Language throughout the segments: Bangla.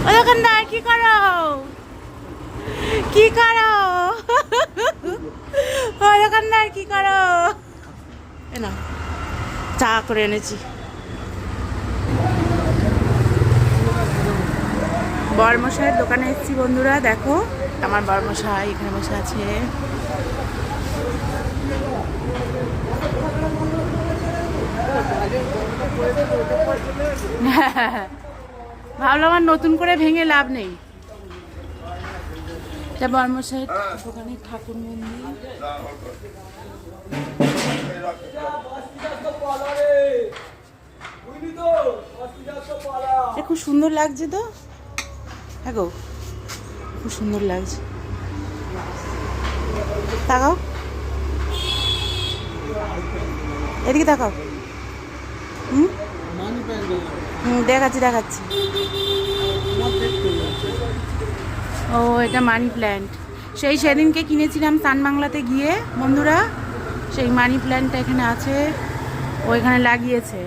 ও দোকানদার কি করো, কি করো? ও দোকানদার কি করো? না, চা করে এনেছি। বরমশাইয়ের দোকানে এসেছি বন্ধুরা, দেখো আমার বরমশাই এখানে বসে আছে। ভাবলাম আর নতুন করে ভেঙে লাভ নেই। এটা বরমশাইয়ের দোকানে ঠাকুর মন্দির। খুব সুন্দর লাগছে তো, হ্যাঁ গো খুব সুন্দর লাগছে। তাকাও এদিকে, তাকাও। দেখাচ্ছি দেখাচ্ছি। ও এটা মানি প্ল্যান্ট, সেই সেদিনকে কিনেছিলাম সানবাংলাতে গিয়ে বন্ধুরা, সেই মানি প্ল্যান্টটা এখানে আছে, ওইখানে লাগিয়েছে।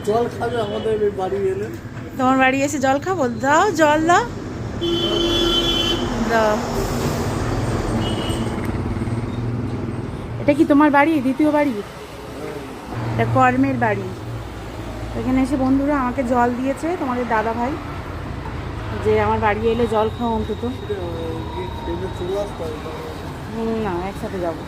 জল খাবে আমাদের বাড়ি এলে? তোমার বাড়ি এসে জল খাবো? দাও জল, দাও দাও। এটা কি তোমার বাড়ি, দ্বিতীয় বাড়ি? এটা কর্মের বাড়ি। এখানে এসে বন্ধুরা আমাকে জল দিয়েছে তোমাদের দাদা ভাই, যে আমার বাড়ি এলে জল খাও অন্তত। না, একসাথে যাবো।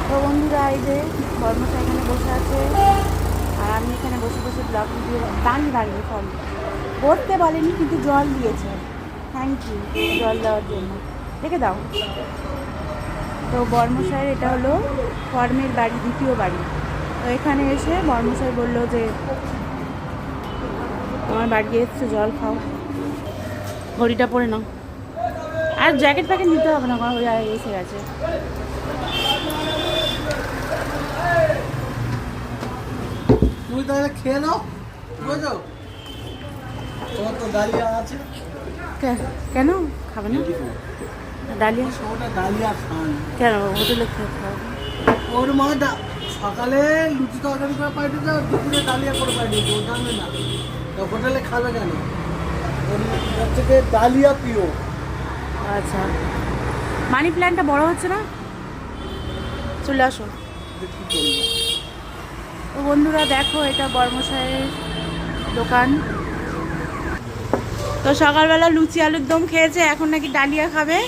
তো বন্ধুরা এই যে বর্মশা এখানে বসে আছে, আর আমি এখানে বসে বসে ব্লগ ভিডিও দাঁড়িয়ে সরি বসতে বলেনি, কিন্তু জল দিয়েছে। থ্যাংক ইউ জল দেওয়ার জন্য, রেখে দাও। তো বর্মশাইয়ের এটা হলো কর্মের বাড়ি, দ্বিতীয় বাড়ি। তো এখানে এসে বর্মশাই বললো যে আমার বাড়ি এসছে জল খাও। ঘড়িটা পরে নাও, আর জ্যাকেট প্যাকেট নিতে হবে না, ওই এসে গেছে। তুমি তাহলে খেয়ে নাও, বুঝছো? তোমার তো ডালিয়া আছে। কেন খাবে না ডালিয়া? ডালিয়া খান কেন হোটেলে খেয়ে খাবে? ওর মা সকালে লুচি তরকারি করে পাঠিয়ে দাও, দুপুরে ডালিয়া করে পাঠিয়ে দাও, জানবে না তো হোটেলে খাবে কেন? ওর থেকে ডালিয়া প্রিয়। আচ্ছা, মানি প্ল্যান্টটা বড় হচ্ছে না, চলে আসো। তো বন্ধুরা দেখো এটা বর্মশাইয়ের দোকান। তো সকালবেলা লুচি আলুর দম খেয়েছে, এখন নাকি ডালিয়া খাবে।